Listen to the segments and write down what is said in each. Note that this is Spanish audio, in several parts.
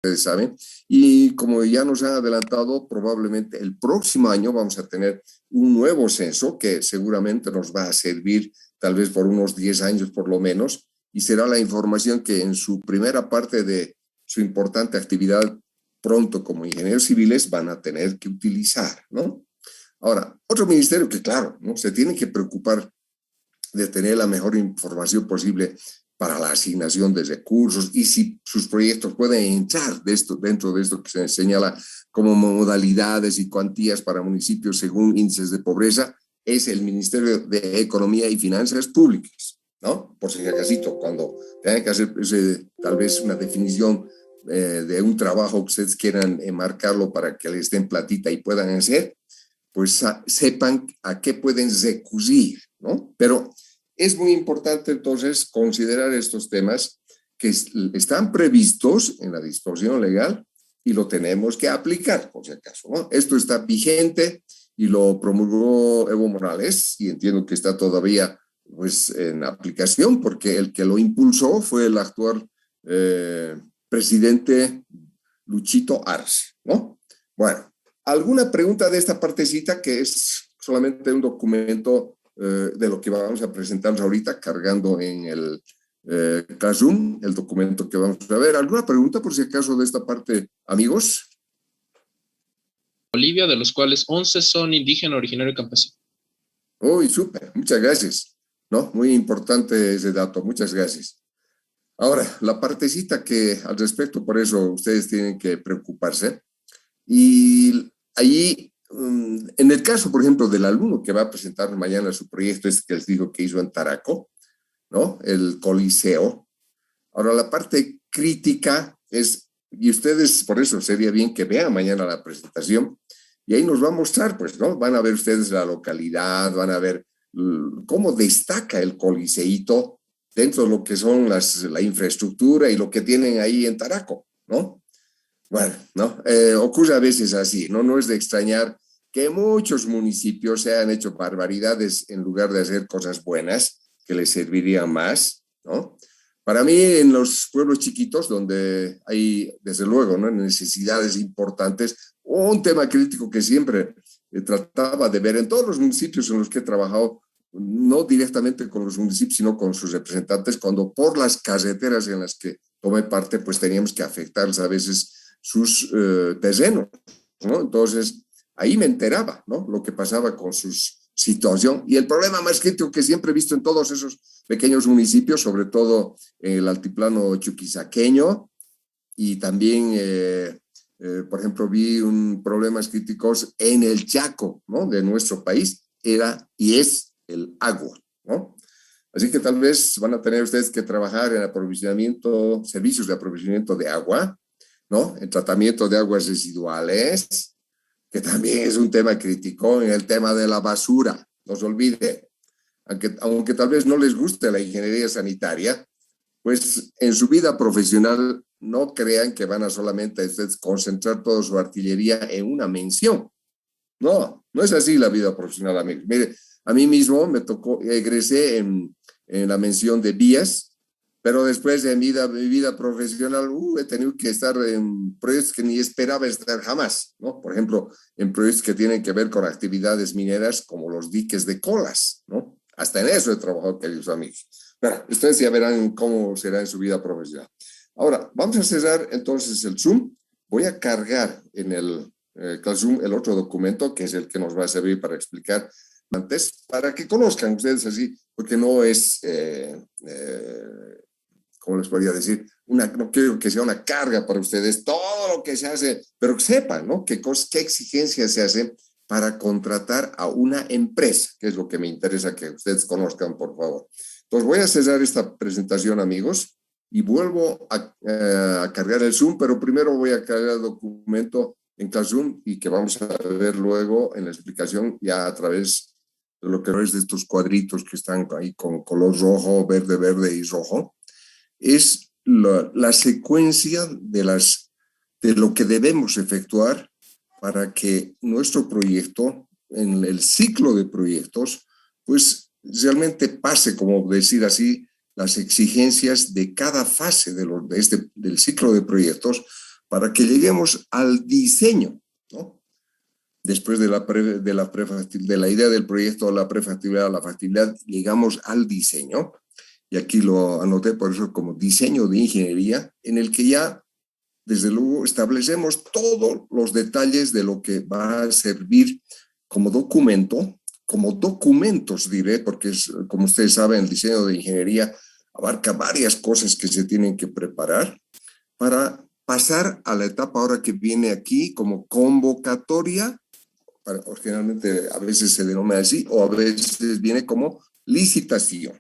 ustedes saben, y como ya nos han adelantado, probablemente el próximo año vamos a tener un nuevo censo que seguramente nos va a servir tal vez por unos 10 años por lo menos, y será la información que en su primera parte de su importante actividad pronto como ingenieros civiles van a tener que utilizar, ¿no? Ahora, otro ministerio que claro, ¿no? Se tiene que preocupar de tener la mejor información posible para la asignación de recursos y si sus proyectos pueden entrar dentro de esto que se señala como modalidades y cuantías para municipios según índices de pobreza, es el Ministerio de Economía y Finanzas Públicas, ¿no? Por si acaso, cuando tengan que hacer tal vez una definición de un trabajo que ustedes quieran enmarcarlo para que les den platita y puedan hacer, pues sepan a qué pueden recurrir, ¿no? Pero es muy importante entonces considerar estos temas que están previstos en la disposición legal y lo tenemos que aplicar, por si acaso, ¿no? Esto está vigente y lo promulgó Evo Morales y entiendo que está todavía pues en aplicación porque el que lo impulsó fue el actual presidente Luchito Arce, ¿no? Bueno, ¿alguna pregunta de esta partecita que es solamente un documento de lo que vamos a presentarnos ahorita cargando en el Classroom, el documento que vamos a ver? ¿Alguna pregunta por si acaso de esta parte, amigos? Bolivia, de los cuales 11 son indígena, originario y campesino. Uy, súper, muchas gracias, ¿no? Muy importante ese dato, muchas gracias. Ahora, la partecita que al respecto, por eso ustedes tienen que preocuparse. Y ahí, en el caso, por ejemplo, del alumno que va a presentar mañana su proyecto, este que les digo que hizo en Taraco, ¿no? El Coliseo. Ahora, la parte crítica es, y ustedes, por eso sería bien que vean mañana la presentación, y ahí nos va a mostrar, pues, ¿no? Van a ver ustedes la localidad, van a ver cómo destaca el Coliseíto dentro de lo que son la infraestructura y lo que tienen ahí en Taraco, ¿no? Bueno, ¿no? Ocurre a veces así, ¿no? No es de extrañar que muchos municipios se han hecho barbaridades en lugar de hacer cosas buenas que les servirían más, ¿no? Para mí, en los pueblos chiquitos, donde hay, desde luego, ¿no? Necesidades importantes, un tema crítico que siempre trataba de ver en todos los municipios en los que he trabajado, no directamente con los municipios, sino con sus representantes, cuando por las carreteras en las que tomé parte, pues teníamos que afectarles a veces sus terrenos, ¿no? Entonces, ahí me enteraba, ¿no? Lo que pasaba con su situación. Y el problema más crítico que siempre he visto en todos esos pequeños municipios, sobre todo en el altiplano chuquisaqueño, y también, por ejemplo, vi problemas críticos en el Chaco, ¿no? De nuestro país, era y es el agua, ¿no? Así que tal vez van a tener ustedes que trabajar en aprovisionamiento, servicios de aprovisionamiento de agua, ¿no? En tratamiento de aguas residuales, que también es un tema crítico, en el tema de la basura, no se olvide, aunque tal vez no les guste la ingeniería sanitaria, pues en su vida profesional no crean que van a solamente concentrar toda su artillería en una mención. No, no es así la vida profesional, amigos. Mire, a mí mismo me tocó, egresé en la mención de vías, pero después de mi vida profesional, he tenido que estar en proyectos que ni esperaba estar jamás, ¿no? Por ejemplo, en proyectos que tienen que ver con actividades mineras como los diques de colas, ¿no? Hasta en eso he trabajado, queridos amigos. Bueno, ustedes ya verán cómo será en su vida profesional. Ahora, vamos a cerrar entonces el Zoom. Voy a cargar en el Classroom el otro documento, que es el que nos va a servir para explicar antes, para que conozcan ustedes así, porque no es... ¿cómo les podría decir? No quiero que sea una carga para ustedes todo lo que se hace, pero que sepan, ¿no? ¿Qué exigencias se hacen para contratar a una empresa? Que es lo que me interesa que ustedes conozcan, por favor. Entonces voy a cerrar esta presentación, amigos, y vuelvo a cargar el Zoom, pero primero voy a cargar el documento en Classroom y que vamos a ver luego en la explicación ya a través de lo que es de estos cuadritos que están ahí con color rojo, verde, verde y rojo. Es la secuencia de lo que debemos efectuar para que nuestro proyecto, en el ciclo de proyectos, pues realmente pase, como decir así, las exigencias de cada fase del ciclo de proyectos, para que lleguemos al diseño, ¿no? Después de la idea del proyecto, la prefactibilidad, la factibilidad, llegamos al diseño. Y aquí lo anoté por eso como diseño de ingeniería, en el que ya, desde luego, establecemos todos los detalles de lo que va a servir como documento, como documentos, diré, porque es, como ustedes saben, el diseño de ingeniería abarca varias cosas que se tienen que preparar para pasar a la etapa ahora que viene aquí como convocatoria, generalmente a veces se denomina así, o a veces viene como licitación.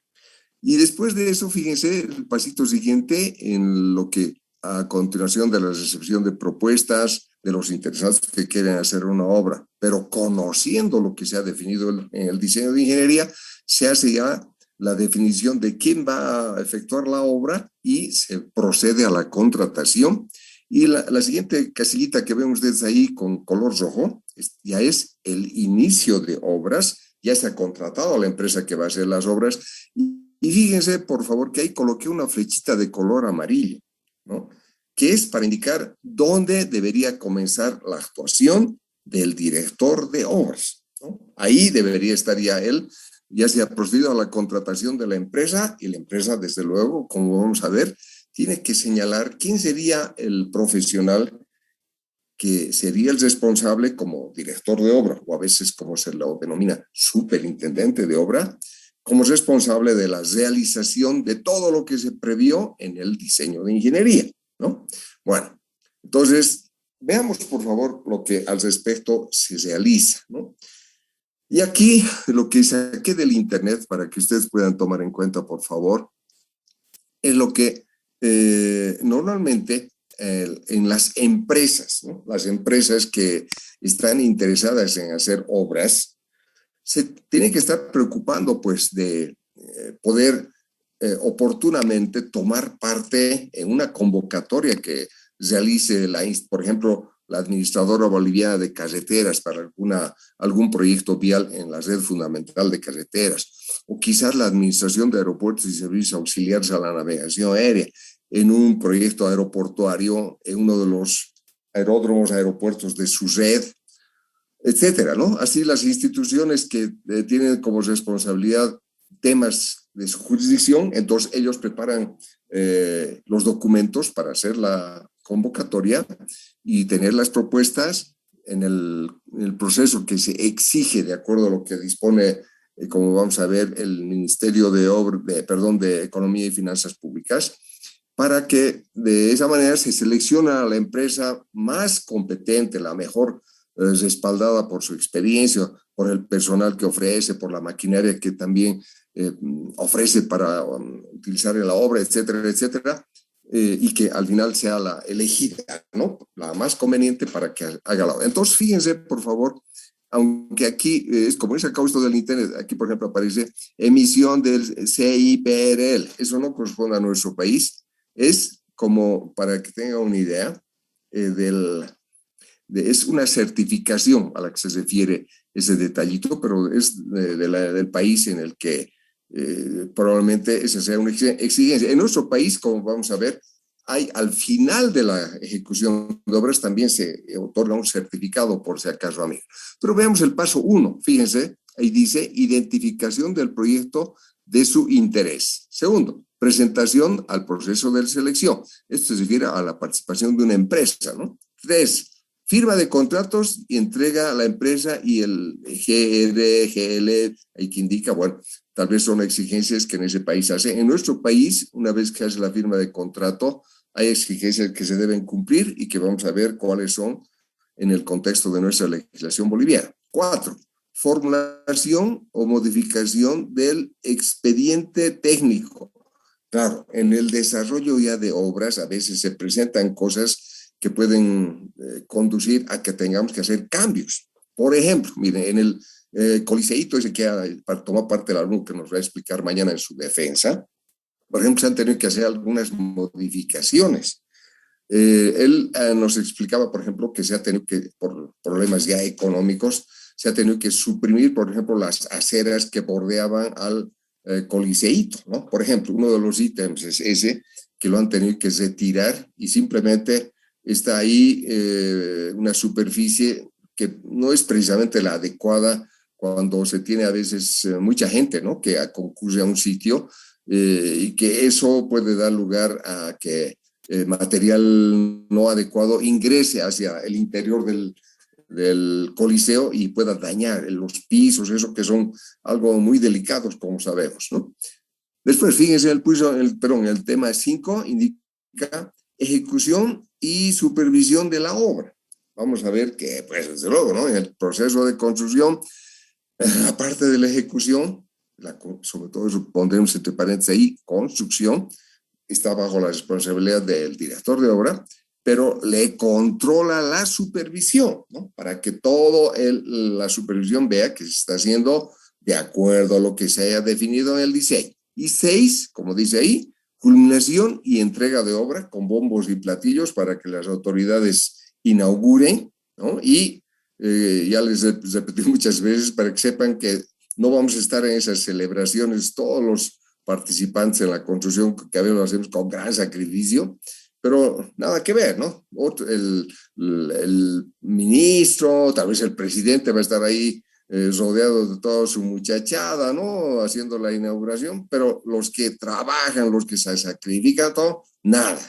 Y después de eso, fíjense, el pasito siguiente en lo que a continuación de la recepción de propuestas de los interesados que quieren hacer una obra, pero conociendo lo que se ha definido en el diseño de ingeniería, se hace ya la definición de quién va a efectuar la obra y se procede a la contratación. Y la siguiente casillita que ven ustedes ahí con color rojo, ya es el inicio de obras, ya se ha contratado a la empresa que va a hacer las obras. Y fíjense, por favor, que ahí coloqué una flechita de color amarillo, ¿no? Que es para indicar dónde debería comenzar la actuación del director de obras, ¿no? Ahí debería estar ya él, ya se ha procedido a la contratación de la empresa y la empresa, desde luego, como vamos a ver, tiene que señalar quién sería el profesional que sería el responsable como director de obra, o a veces como se lo denomina, superintendente de obra, como responsable de la realización de todo lo que se previó en el diseño de ingeniería, ¿no? Bueno, entonces, veamos por favor lo que al respecto se realiza, ¿no? Y aquí lo que saqué del internet para que ustedes puedan tomar en cuenta, por favor, es lo que normalmente en las empresas, ¿no? Las empresas que están interesadas en hacer obras, se tiene que estar preocupando pues de poder oportunamente tomar parte en una convocatoria que realice, por ejemplo, la administradora boliviana de carreteras para algún proyecto vial en la red fundamental de carreteras, o quizás la administración de aeropuertos y servicios auxiliares a la navegación aérea en un proyecto aeroportuario en uno de los aeropuertos de su red, etcétera, ¿no? Así las instituciones que tienen como responsabilidad temas de su jurisdicción, entonces ellos preparan los documentos para hacer la convocatoria y tener las propuestas en el proceso que se exige de acuerdo a lo que dispone, como vamos a ver, el Ministerio de Economía y Finanzas Públicas, para que de esa manera se selecciona a la empresa más competente, la mejor, respaldada por su experiencia, por el personal que ofrece, por la maquinaria que también ofrece para utilizar en la obra, etcétera, etcétera, y que al final sea la elegida, ¿no? La más conveniente para que haga la obra. Entonces, fíjense, por favor, aunque aquí es como es acá esto del internet, aquí por ejemplo aparece emisión del CIPRL, eso no corresponde a nuestro país, es como para que tenga una idea es una certificación a la que se refiere ese detallito, pero es del país en el que probablemente esa sea una exigencia. En nuestro país, como vamos a ver, hay al final de la ejecución de obras también se otorga un certificado, por si acaso, amigo. Pero veamos el paso 1, fíjense, ahí dice identificación del proyecto de su interés. Segundo, presentación al proceso de selección. Esto se refiere a la participación de una empresa, ¿no? 3, firma de contratos y entrega a la empresa y el GR, GL, ahí que indica, bueno, tal vez son exigencias que en ese país hace. En nuestro país, una vez que hace la firma de contrato, hay exigencias que se deben cumplir y que vamos a ver cuáles son en el contexto de nuestra legislación boliviana. 4, formulación o modificación del expediente técnico. Claro, en el desarrollo ya de obras a veces se presentan cosas que pueden conducir a que tengamos que hacer cambios. Por ejemplo, miren, en el Coliseíto ese que tomó parte el alumno que nos va a explicar mañana en su defensa, por ejemplo, se han tenido que hacer algunas modificaciones. Él nos explicaba, por ejemplo, que se ha tenido que, por problemas ya económicos, se ha tenido que suprimir, por ejemplo, las aceras que bordeaban al Coliseíto, ¿no? Por ejemplo, uno de los ítems es ese, que lo han tenido que retirar y simplemente está ahí una superficie que no es precisamente la adecuada cuando se tiene a veces mucha gente, ¿no? Que concurre a un sitio y que eso puede dar lugar a que material no adecuado ingrese hacia el interior del coliseo y pueda dañar los pisos, eso que son algo muy delicados, como sabemos, ¿no? Después, fíjense, el tema 5 indica ejecución y supervisión de la obra. Vamos a ver que, pues, desde luego, ¿no? En el proceso de construcción, aparte de la ejecución, sobre todo eso pondremos entre paréntesis ahí, construcción, está bajo la responsabilidad del director de obra, pero le controla la supervisión, ¿no? Para que la supervisión vea que se está haciendo de acuerdo a lo que se haya definido en el diseño. Y 6, como dice ahí, culminación y entrega de obra con bombos y platillos para que las autoridades inauguren, ¿no? Y ya les repetí muchas veces para que sepan que no vamos a estar en esas celebraciones todos los participantes en la construcción que a veces lo hacemos con gran sacrificio, pero nada que ver, ¿no? El ministro, tal vez el presidente va a estar ahí rodeado de toda su muchachada, ¿no? Haciendo la inauguración, pero los que trabajan, los que se sacrifican, todo, nada.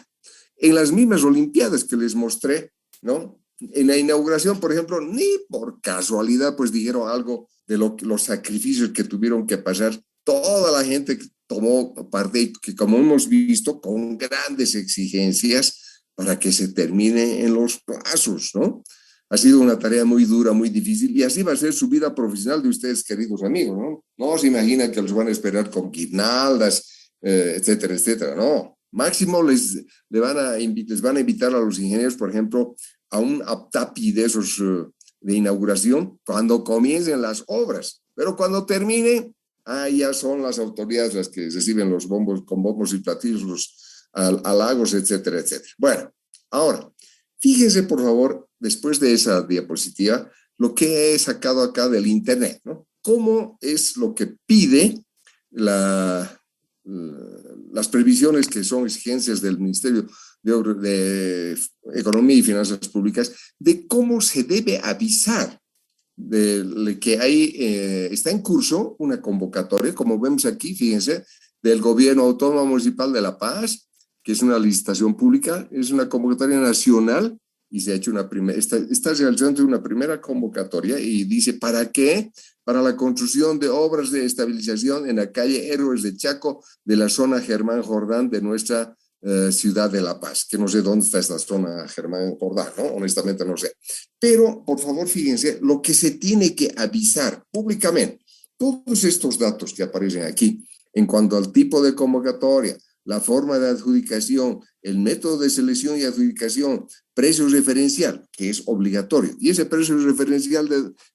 En las mismas Olimpiadas que les mostré, ¿no? En la inauguración, por ejemplo, ni por casualidad, pues dijeron algo de los sacrificios que tuvieron que pasar toda la gente que tomó parte y que, como hemos visto, con grandes exigencias para que se termine en los plazos, ¿no? Ha sido una tarea muy dura, muy difícil, y así va a ser su vida profesional de ustedes, queridos amigos, ¿no? No se imaginan que los van a esperar con guirnaldas, etcétera, etcétera, no. Máximo les van a invitar a los ingenieros, por ejemplo, a un aptapi de esos de inauguración cuando comiencen las obras, pero cuando termine, ya son las autoridades las que reciben los bombos, con bombos y platillos, los halagos, etcétera, etcétera. Bueno, ahora, fíjense por favor, después de esa diapositiva, lo que he sacado acá del internet, ¿no? ¿Cómo es lo que pide las previsiones que son exigencias del Ministerio de Economía y Finanzas Públicas de cómo se debe avisar de que está en curso una convocatoria, como vemos aquí, fíjense, del Gobierno Autónomo Municipal de La Paz, que es una licitación pública, es una convocatoria nacional y se ha hecho está realizando una primera convocatoria y dice, ¿para qué? Para la construcción de obras de estabilización en la calle Héroes de Chaco de la zona Germán Jordán de nuestra ciudad de La Paz, que no sé dónde está esta zona Germán Jordán, ¿no? Honestamente no sé. Pero, por favor, fíjense, lo que se tiene que avisar públicamente, todos estos datos que aparecen aquí, en cuanto al tipo de convocatoria, la forma de adjudicación, el método de selección y adjudicación, precio referencial, que es obligatorio. Y ese precio referencial,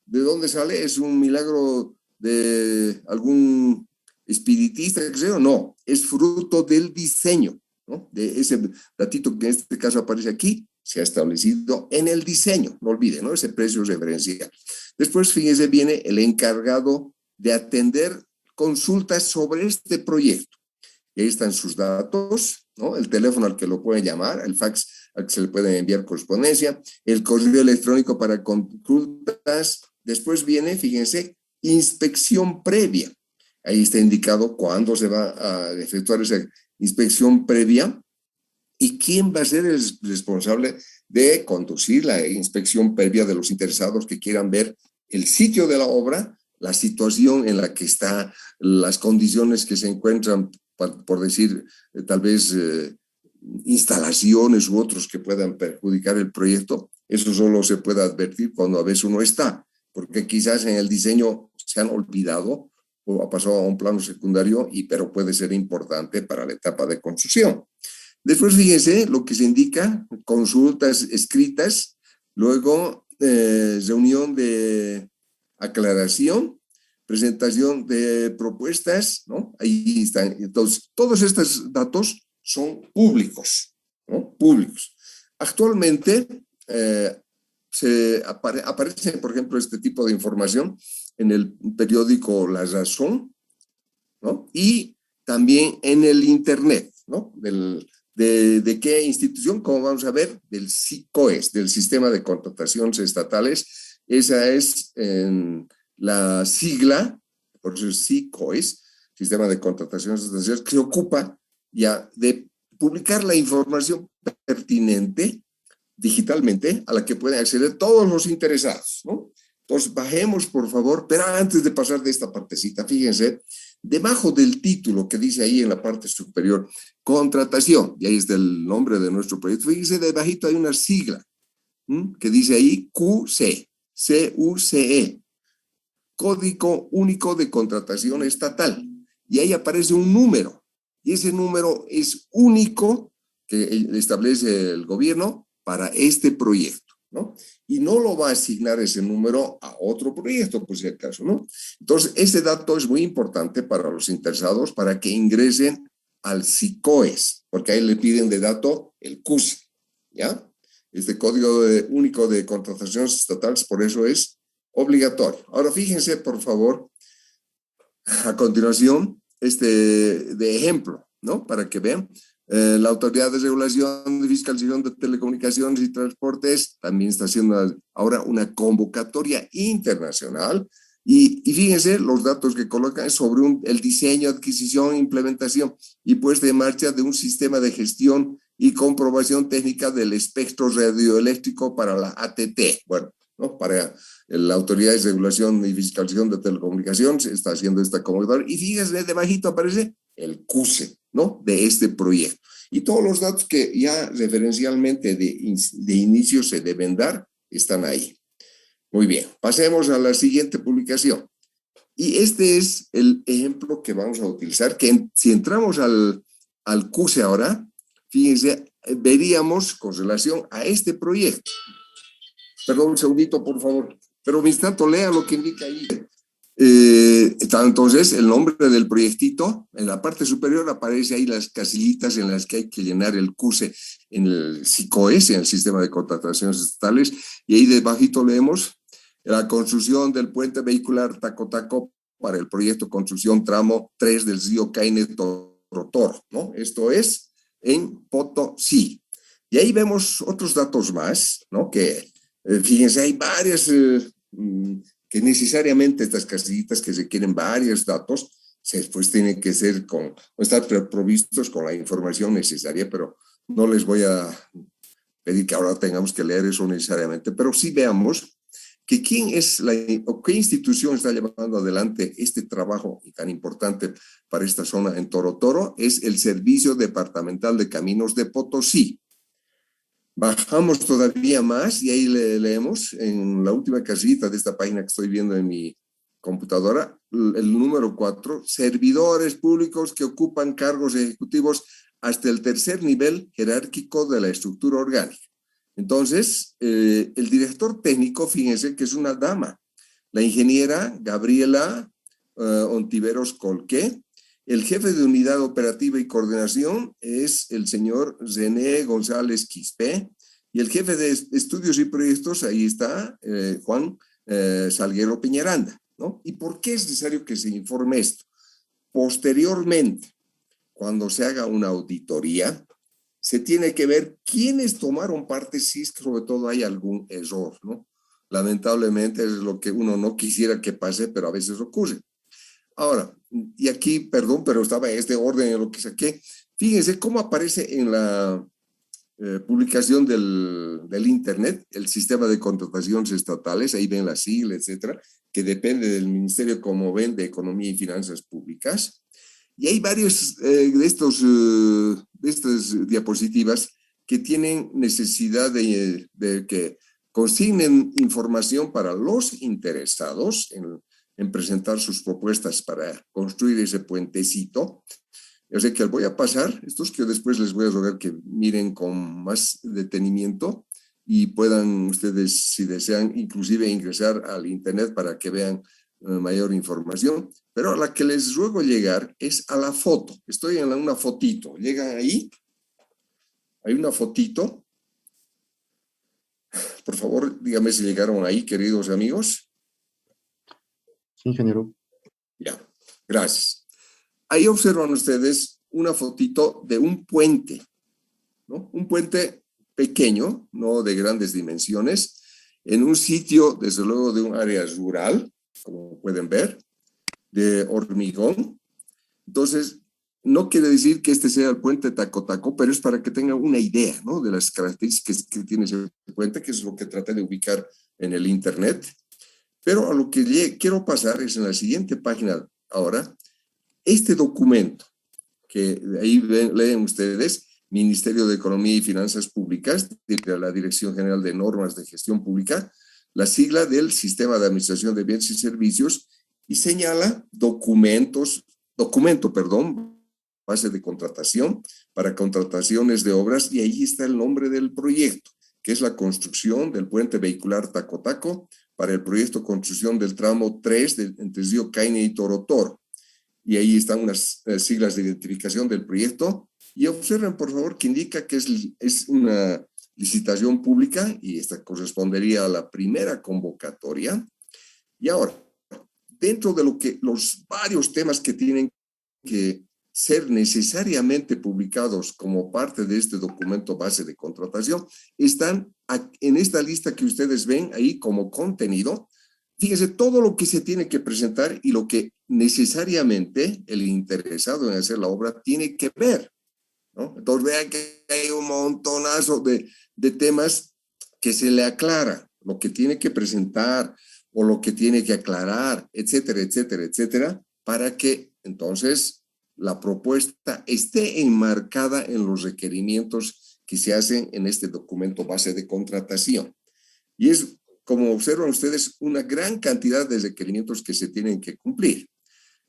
¿de dónde sale? ¿Es un milagro de algún espiritista, que sea? No, es fruto del diseño, ¿no? De ese datito que en este caso aparece aquí, se ha establecido en el diseño, no olviden, ¿no? Ese precio referencial. Después, fíjense, viene el encargado de atender consultas sobre este proyecto. Y ahí están sus datos, ¿no? El teléfono al que lo pueden llamar, el fax al que se le puede enviar correspondencia, el correo electrónico para consultas. Después viene, fíjense, inspección previa. Ahí está indicado cuándo se va a efectuar esa inspección previa y quién va a ser el responsable de conducir la inspección previa de los interesados que quieran ver el sitio de la obra, la situación en la que está, las condiciones que se encuentran, por decir, tal vez instalaciones u otros que puedan perjudicar el proyecto. Eso solo se puede advertir cuando a veces uno está, porque quizás en el diseño se han olvidado o ha pasado a un plano secundario, pero puede ser importante para la etapa de construcción. Después, fíjense lo que se indica, consultas escritas, luego reunión de aclaración, presentación de propuestas, ¿no? Ahí están. Entonces, todos estos datos son públicos, ¿no? Públicos. Actualmente aparece, por ejemplo, este tipo de información en el periódico La Razón, ¿no? Y también en el internet, ¿no? ¿De qué institución? Como vamos a ver, del SICOES, del Sistema de Contrataciones Estatales. Esa es la sigla, por eso es SICOES, Sistema de Contrataciones Estatales, que se ocupa ya de publicar la información pertinente digitalmente a la que pueden acceder todos los interesados, ¿no? Entonces, bajemos, por favor, pero antes de pasar de esta partecita, fíjense, debajo del título que dice ahí en la parte superior, contratación, y ahí está el nombre de nuestro proyecto, fíjense, debajito hay una sigla, que dice ahí QC, CUCE, Código Único de Contratación Estatal, y ahí aparece un número, y ese número es único que establece el gobierno para este proyecto, ¿no? Y no lo va a asignar ese número a otro proyecto, por si acaso, ¿no? Entonces, este dato es muy importante para los interesados para que ingresen al SICOES, porque ahí le piden de dato el CUSE, ¿ya? Este Código Único de Contrataciones Estatales, por eso es obligatorio. Ahora, fíjense, por favor, a continuación, de ejemplo, ¿no? Para que vean. La Autoridad de Regulación y Fiscalización de Telecomunicaciones y Transportes también está haciendo ahora una convocatoria internacional y fíjense los datos que colocan sobre el diseño, adquisición, implementación y puesta en marcha de un sistema de gestión y comprobación técnica del espectro radioeléctrico para la ATT. Bueno, ¿no? Para la Autoridad de Regulación y Fiscalización de Telecomunicaciones está haciendo esta convocatoria y fíjense, debajito aparece el CUSE, ¿no? De este proyecto. Y todos los datos que ya referencialmente de inicio se deben dar están ahí. Muy bien, pasemos a la siguiente publicación. Y este es el ejemplo que vamos a utilizar, que si entramos al CUSE ahora, fíjense, veríamos con relación a este proyecto. Perdón, un segundito, por favor. Pero mientras tanto, lea lo que indica ahí. Está entonces el nombre del proyectito. En la parte superior aparece ahí las casillitas en las que hay que llenar el CUSE en el SICOES, en el Sistema de Contrataciones Estatales, y ahí debajito leemos la construcción del puente vehicular Taco-Taco para el proyecto construcción tramo 3 del río Caine-Torotoro, ¿no? Esto es en Potosí. Y ahí vemos otros datos más, ¿no? Que fíjense, hay varias que necesariamente estas casillitas que requieren varios datos, después tienen que estar provistos con la información necesaria, pero no les voy a pedir que ahora tengamos que leer eso necesariamente, pero sí veamos que quién es o qué institución está llevando adelante este trabajo tan importante para esta zona en Torotoro, es el Servicio Departamental de Caminos de Potosí. Bajamos todavía más y ahí leemos en la última casita de esta página que estoy viendo en mi computadora, el número 4, servidores públicos que ocupan cargos ejecutivos hasta el tercer nivel jerárquico de la estructura orgánica. Entonces, el director técnico, fíjense que es una dama, la ingeniera Gabriela Ontiveros Colqué. El jefe de unidad operativa y coordinación es el señor René González Quispe, y el jefe de estudios y proyectos, ahí está, Juan Salguero Peñaranda, ¿no? ¿Y por qué es necesario que se informe esto? Posteriormente, cuando se haga una auditoría, se tiene que ver quiénes tomaron parte, si es que sobre todo hay algún error, ¿no? Lamentablemente es lo que uno no quisiera que pase, pero a veces ocurre. Ahora, y aquí, perdón, pero estaba este orden en lo que saqué. Fíjense cómo aparece en la publicación del Internet, el sistema de contrataciones estatales, ahí ven la sigla, etcétera, que depende del Ministerio, como ven, de Economía y Finanzas Públicas. Y hay varios de estas diapositivas que tienen necesidad de que consignen información para los interesados en presentar sus propuestas para construir ese puentecito. Yo sé que voy a pasar estos que después les voy a rogar que miren con más detenimiento y puedan ustedes, si desean, inclusive ingresar al Internet para que vean mayor información. Pero a la que les ruego llegar es a la foto. Estoy en una fotito. ¿Llegan ahí? Hay una fotito. Por favor, dígame si llegaron ahí, queridos amigos. Sí, ingeniero. Ya, gracias. Ahí observan ustedes una fotito de un puente, ¿no? Un puente pequeño, no de grandes dimensiones, en un sitio, desde luego, de un área rural, como pueden ver, de hormigón. Entonces, no quiere decir que este sea el puente Taco-Taco, pero es para que tengan una idea, ¿no? De las características que tiene ese puente, que es lo que traté de ubicar en el internet. Pero a lo que quiero pasar es en la siguiente página ahora, este documento, que ahí leen ustedes, Ministerio de Economía y Finanzas Públicas, de la Dirección General de Normas de Gestión Pública, la sigla del Sistema de Administración de Bienes y Servicios, y señala documento, base de contratación para contrataciones de obras, y ahí está el nombre del proyecto, que es la construcción del puente vehicular Taco-Taco para el proyecto construcción del tramo 3 entre Río Caine y Toro. Y ahí están unas siglas de identificación del proyecto. Y observen, por favor, que indica que es una licitación pública y esta correspondería a la primera convocatoria. Y ahora, dentro de los varios temas que tienen que ser necesariamente publicados como parte de este documento base de contratación, están en esta lista que ustedes ven ahí como contenido. Fíjense todo lo que se tiene que presentar y lo que necesariamente el interesado en hacer la obra tiene que ver, ¿no? Entonces vean que hay un montonazo de temas que se le aclara, lo que tiene que presentar o lo que tiene que aclarar, etcétera, etcétera, etcétera, para que entonces la propuesta esté enmarcada en los requerimientos que se hacen en este documento base de contratación. Y es, como observan ustedes, una gran cantidad de requerimientos que se tienen que cumplir.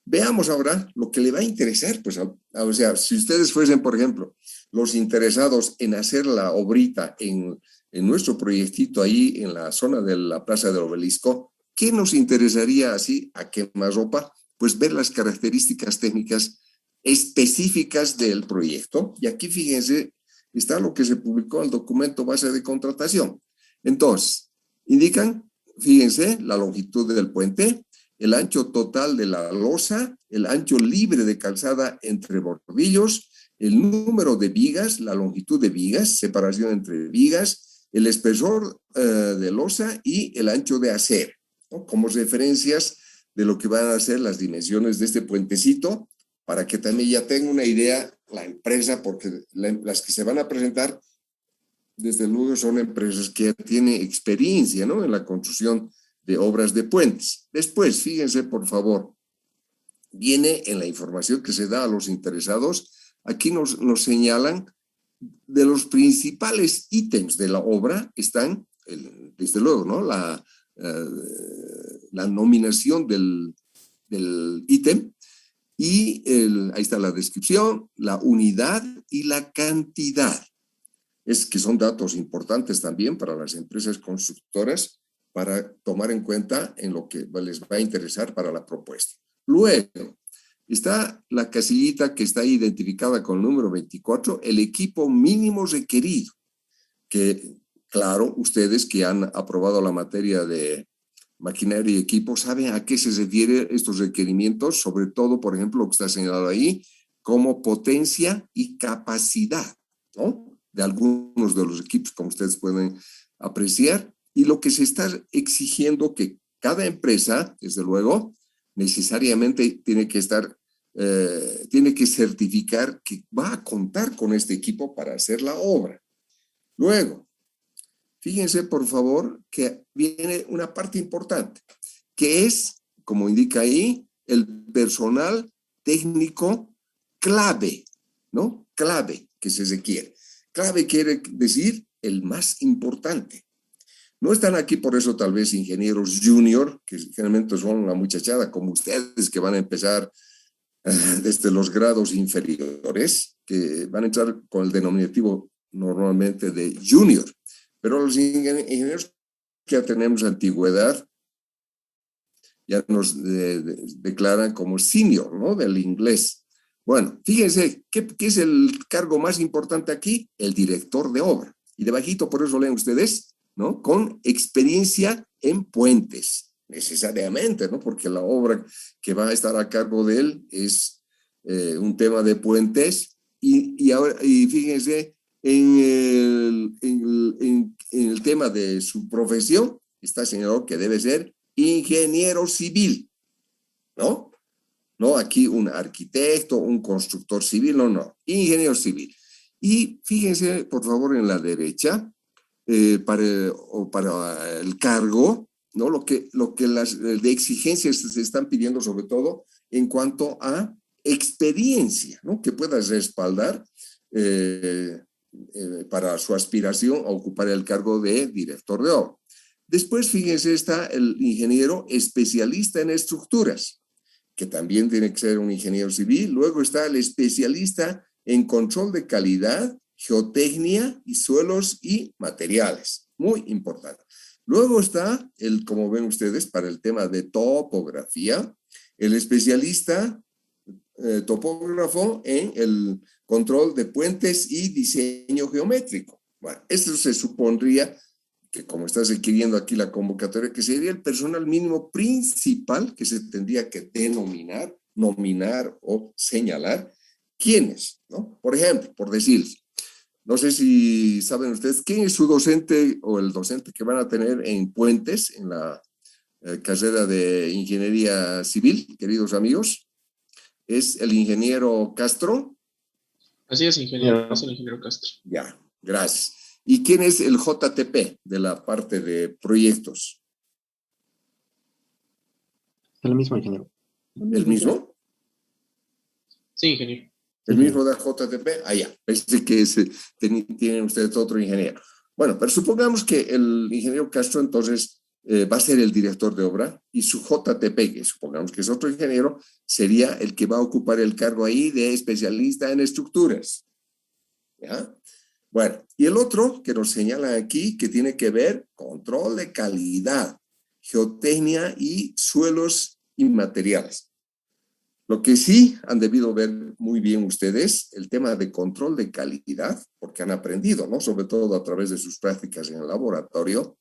Veamos ahora lo que le va a interesar, pues, o sea, si ustedes fuesen, por ejemplo, los interesados en hacer la obrita en nuestro proyectito ahí en la zona de la Plaza del Obelisco, ¿qué nos interesaría así a quemarropa? Pues ver las características técnicas específicas del proyecto. Y aquí, fíjense, está lo que se publicó en el documento base de contratación. Entonces, indican, fíjense, la longitud del puente, el ancho total de la losa, el ancho libre de calzada entre bordillos, el número de vigas, la longitud de vigas, separación entre vigas, el espesor de losa y el ancho de acero, ¿no? Como referencias de lo que van a ser las dimensiones de este puentecito, para que también ya tenga una idea la empresa, porque las que se van a presentar, desde luego, son empresas que ya tienen experiencia, ¿no?, en la construcción de obras de puentes. Después, fíjense, por favor, viene en la información que se da a los interesados, aquí nos señalan de los principales ítems de la obra, están, desde luego, ¿no?, la nominación del ítem, y ahí está la descripción, la unidad y la cantidad. Es que son datos importantes también para las empresas constructoras para tomar en cuenta en lo que les va a interesar para la propuesta. Luego, está la casillita que está identificada con el número 24, el equipo mínimo requerido, que, claro, ustedes que han aprobado la materia de maquinaria y equipo saben a qué se refieren estos requerimientos, sobre todo, por ejemplo, lo que está señalado ahí, como potencia y capacidad, ¿no?, de algunos de los equipos, como ustedes pueden apreciar, y lo que se está exigiendo que cada empresa, desde luego, necesariamente tiene que certificar que va a contar con este equipo para hacer la obra. Luego, fíjense, por favor, que viene una parte importante, que es, como indica ahí, el personal técnico clave, ¿no? Clave que se requiere. Clave quiere decir el más importante. No están aquí por eso tal vez ingenieros junior, que generalmente son una muchachada como ustedes, que van a empezar desde los grados inferiores, que van a entrar con el denominativo normalmente de junior. Pero los ingenieros que ya tenemos antigüedad ya nos declaran como senior, ¿no?, del inglés. Bueno, fíjense, ¿qué es el cargo más importante aquí? El director de obra. Y debajito, por eso leen ustedes, ¿no?, con experiencia en puentes, necesariamente, ¿no?, porque la obra que va a estar a cargo de él es un tema de puentes. Y fíjense, En el tema de su profesión, está señalado que debe ser ingeniero civil, ¿no? No aquí un arquitecto, un constructor civil, no, ingeniero civil. Y fíjense, por favor, en la derecha, para el cargo, ¿no? Lo que las de exigencias se están pidiendo, sobre todo en cuanto a experiencia, ¿no? Que pueda respaldar para su aspiración a ocupar el cargo de director de obra. Después, fíjense, está el ingeniero especialista en estructuras, que también tiene que ser un ingeniero civil. Luego está el especialista en control de calidad, geotecnia y suelos y materiales. Muy importante. Luego está como ven ustedes, para el tema de topografía, el especialista topógrafo en el control de puentes y diseño geométrico. Bueno, esto se supondría que, como está requiriendo aquí la convocatoria, que sería el personal mínimo principal que se tendría que denominar, nominar o señalar. ¿Quiénes? ¿No? Por ejemplo, por decirles, no sé si saben ustedes quién es su docente o el docente que van a tener en puentes, en la carrera de ingeniería civil, queridos amigos. ¿Es el ingeniero Castro? Así es, ingeniero, es el ingeniero Castro. Ya, gracias. ¿Y quién es el JTP de la parte de proyectos? El mismo ingeniero. ¿El mismo? Sí, ingeniero. ¿El mismo de JTP? Ah, ya. Parece que tienen ustedes otro ingeniero. Bueno, pero supongamos que el ingeniero Castro entonces va a ser el director de obra y su JTP, que supongamos que es otro ingeniero, sería el que va a ocupar el cargo ahí de especialista en estructuras. ¿Ya? Bueno, y el otro que nos señala aquí, que tiene que ver control de calidad, geotecnia y suelos y materiales. Lo que sí han debido ver muy bien ustedes, el tema de control de calidad, porque han aprendido, ¿no? Sobre todo a través de sus prácticas en el laboratorio,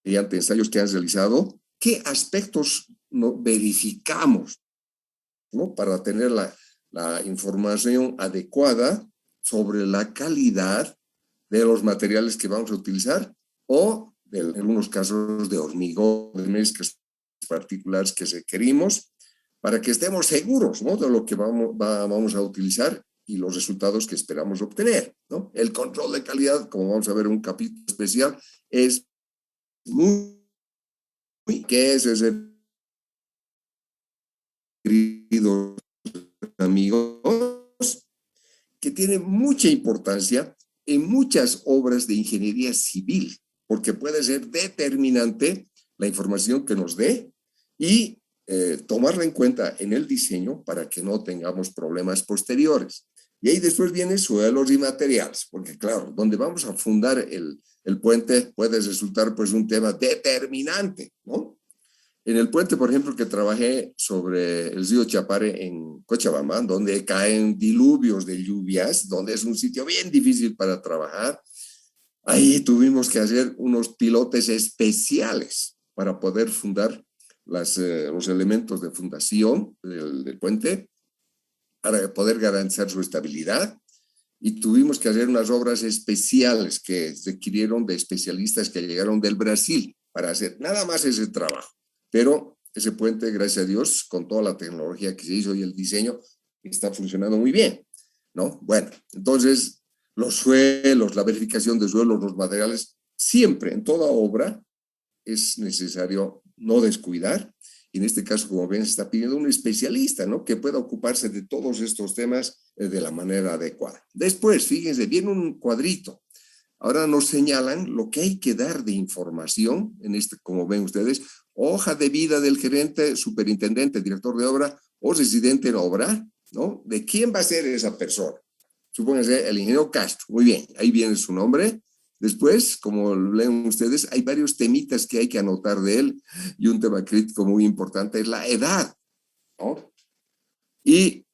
mediante ensayos que han realizado, qué aspectos verificamos, ¿no? Para tener la información adecuada sobre la calidad de los materiales que vamos a utilizar o, en algunos casos, de hormigón, de mezclas particulares que requerimos, para que estemos seguros, ¿no? De lo que vamos a utilizar y los resultados que esperamos obtener, ¿no? El control de calidad, como vamos a ver en un capítulo especial, es que es ese, queridos amigos, que tiene mucha importancia en muchas obras de ingeniería civil, porque puede ser determinante la información que nos dé y tomarla en cuenta en el diseño para que no tengamos problemas posteriores. Y ahí después vienen suelos y materiales, porque claro, donde vamos a fundar el puente puede resultar pues un tema determinante, ¿no? En el puente, por ejemplo, que trabajé sobre el río Chapare en Cochabamba, donde caen diluvios de lluvias, donde es un sitio bien difícil para trabajar, ahí tuvimos que hacer unos pilotes especiales para poder fundar los elementos de fundación del puente, para poder garantizar su estabilidad. Y tuvimos que hacer unas obras especiales que requirieron de especialistas que llegaron del Brasil para hacer nada más ese trabajo. Pero ese puente, gracias a Dios, con toda la tecnología que se hizo y el diseño, está funcionando muy bien, ¿no? Bueno, entonces, los suelos, la verificación de suelos, los materiales, siempre en toda obra es necesario no descuidar. Y en este caso, como ven, se está pidiendo un especialista, ¿no? Que pueda ocuparse de todos estos temas de la manera adecuada. Después, fíjense, viene un cuadrito. Ahora nos señalan lo que hay que dar de información, en este, como ven ustedes, hoja de vida del gerente, superintendente, director de obra o residente en obra, ¿no? ¿De quién va a ser esa persona? Supónganse el ingeniero Castro. Muy bien, ahí viene su nombre. Después, como leen ustedes, hay varios temitas que hay que anotar de él y un tema crítico muy importante es la edad, ¿no? Y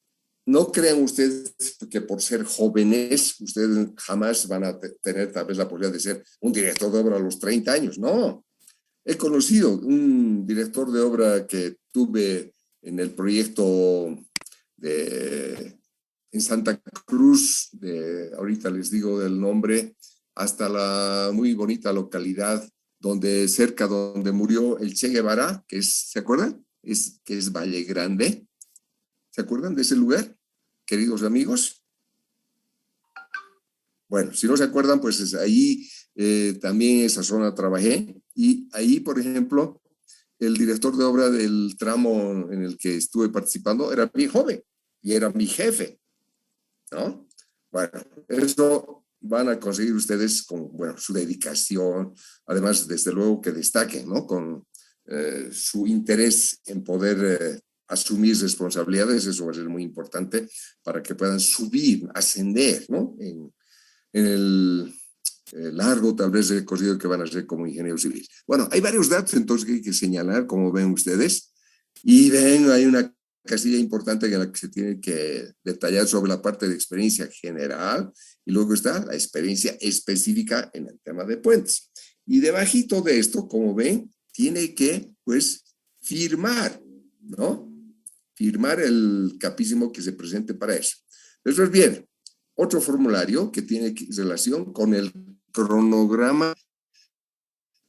no crean ustedes que por ser jóvenes, ustedes jamás van a tener tal vez la posibilidad de ser un director de obra a los 30 años. No. He conocido un director de obra que tuve en el proyecto en Santa Cruz, ahorita les digo del nombre, hasta la muy bonita localidad cerca donde murió el Che Guevara, ¿se acuerdan? Que es Valle Grande. ¿Se acuerdan de ese lugar, queridos amigos? Bueno, si no se acuerdan, pues ahí también esa zona trabajé, y ahí, por ejemplo, el director de obra del tramo en el que estuve participando era mi joven y era mi jefe, ¿no? Bueno, eso van a conseguir ustedes con, bueno, su dedicación, además, desde luego, que destaquen, ¿no? Con su interés en poder asumir responsabilidades. Eso va a ser muy importante para que puedan subir, ascender, ¿no? En el largo, tal vez, recorrido que van a hacer como ingenieros civiles. Bueno, hay varios datos entonces que hay que señalar, como ven ustedes, y ven, hay una casilla importante en la que se tiene que detallar sobre la parte de experiencia general, y luego está la experiencia específica en el tema de puentes. Y debajito de esto, como ven, tiene que, pues, firmar, ¿no? Firmar el capísimo que se presente para eso. Después viene otro formulario que tiene relación con el cronograma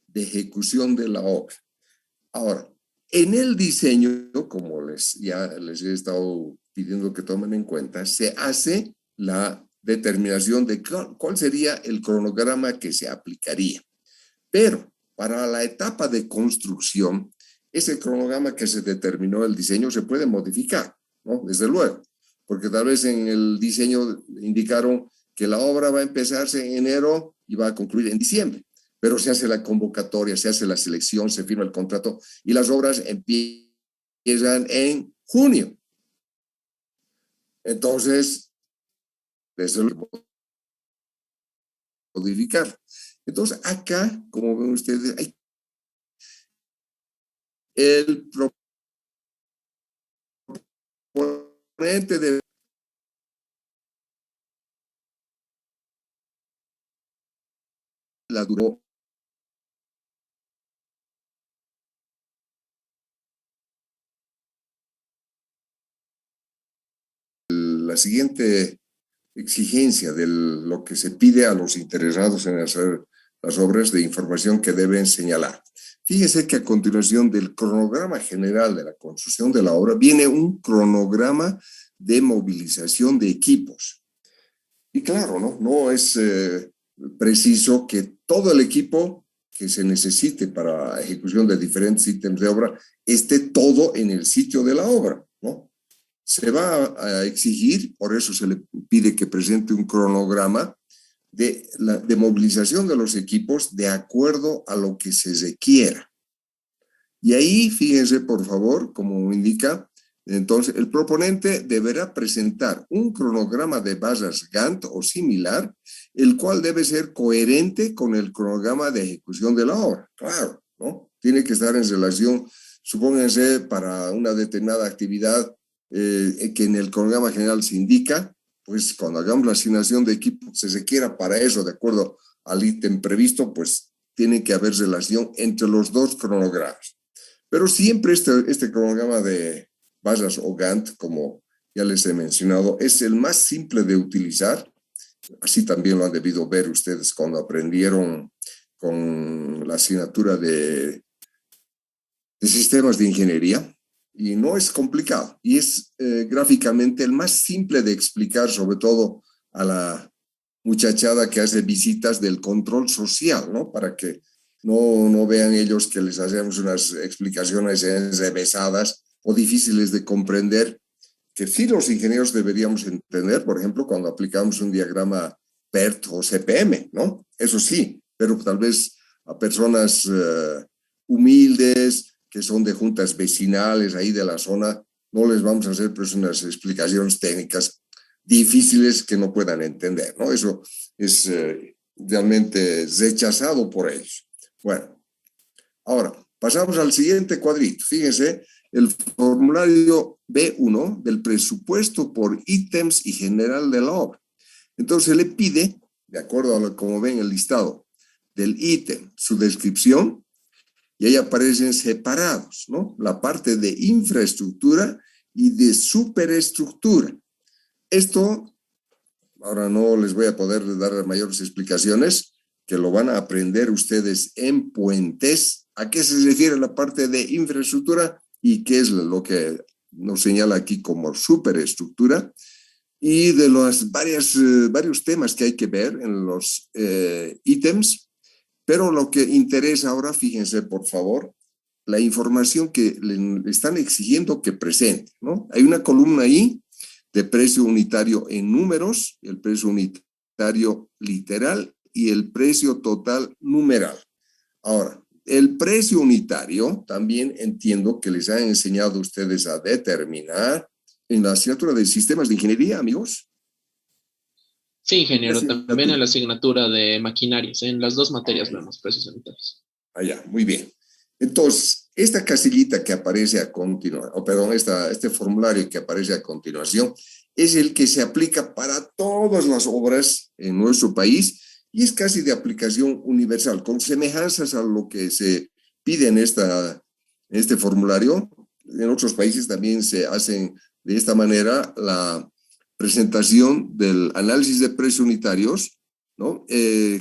de ejecución de la obra. Ahora, en el diseño, como ya les he estado pidiendo que tomen en cuenta, se hace la determinación de cuál sería el cronograma que se aplicaría. Pero para la etapa de construcción, ese cronograma que se determinó el diseño se puede modificar, ¿no? Desde luego, porque tal vez en el diseño indicaron que la obra va a empezarse en enero y va a concluir en diciembre, pero se hace la convocatoria, se hace la selección, se firma el contrato y las obras empiezan en junio. Entonces, desde luego, modificar. Entonces, acá, como ven ustedes, hay el proponente de la duró la siguiente exigencia de lo que se pide a los interesados en hacer las obras, de información que deben señalar. Fíjese que a continuación del cronograma general de la construcción de la obra viene un cronograma de movilización de equipos. Y claro, no es preciso que todo el equipo que se necesite para la ejecución de diferentes ítems de obra esté todo en el sitio de la obra, ¿no? Se va a exigir, por eso se le pide que presente un cronograma de movilización de los equipos de acuerdo a lo que se requiera. Y ahí, fíjense, por favor, como indica, entonces el proponente deberá presentar un cronograma de barras Gantt o similar, el cual debe ser coherente con el cronograma de ejecución de la obra. Claro, ¿no? Tiene que estar en relación, supónganse, para una determinada actividad que en el cronograma general se indica, pues cuando hagamos la asignación de equipo, se requiera para eso, de acuerdo al ítem previsto, pues tiene que haber relación entre los dos cronogramas. Pero siempre este cronograma de barras o Gantt, como ya les he mencionado, es el más simple de utilizar. Así también lo han debido ver ustedes cuando aprendieron con la asignatura de sistemas de ingeniería. Y no es complicado, y es gráficamente el más simple de explicar, sobre todo a la muchachada que hace visitas del control social, ¿no? Para que no vean ellos que les hacemos unas explicaciones enrevesadas o difíciles de comprender, que sí los ingenieros deberíamos entender, por ejemplo, cuando aplicamos un diagrama PERT o CPM, ¿no? Eso sí, pero tal vez a personas humildes, que son de juntas vecinales ahí de la zona, no les vamos a hacer pues unas explicaciones técnicas difíciles que no puedan entender, ¿no? Eso es realmente rechazado por ellos. Bueno, ahora pasamos al siguiente cuadrito. Fíjense, el formulario B1 del presupuesto por ítems y general de la obra. Entonces le pide, de acuerdo a lo como ven el listado del ítem, su descripción, y ahí aparecen separados, ¿no? La parte de infraestructura y de superestructura. Esto, ahora no les voy a poder dar mayores explicaciones, que lo van a aprender ustedes en Puentes. ¿A qué se refiere la parte de infraestructura y qué es lo que nos señala aquí como superestructura? Y de los varios temas que hay que ver en los ítems, pero lo que interesa ahora, fíjense por favor, la información que le están exigiendo que presente, ¿no? Hay una columna ahí de precio unitario en números, el precio unitario literal y el precio total numeral. Ahora, el precio unitario también entiendo que les han enseñado ustedes a determinar en la asignatura de sistemas de ingeniería, amigos. Sí, ingeniero, también en la asignatura de maquinarias, en las dos materias vemos precios unitarios. Allá, muy bien. Entonces, esta casillita que aparece a continuación, perdón, este formulario que aparece a continuación, es el que se aplica para todas las obras en nuestro país y es casi de aplicación universal, con semejanzas a lo que se pide en este formulario. En otros países también se hacen de esta manera la presentación del análisis de precios unitarios, ¿no?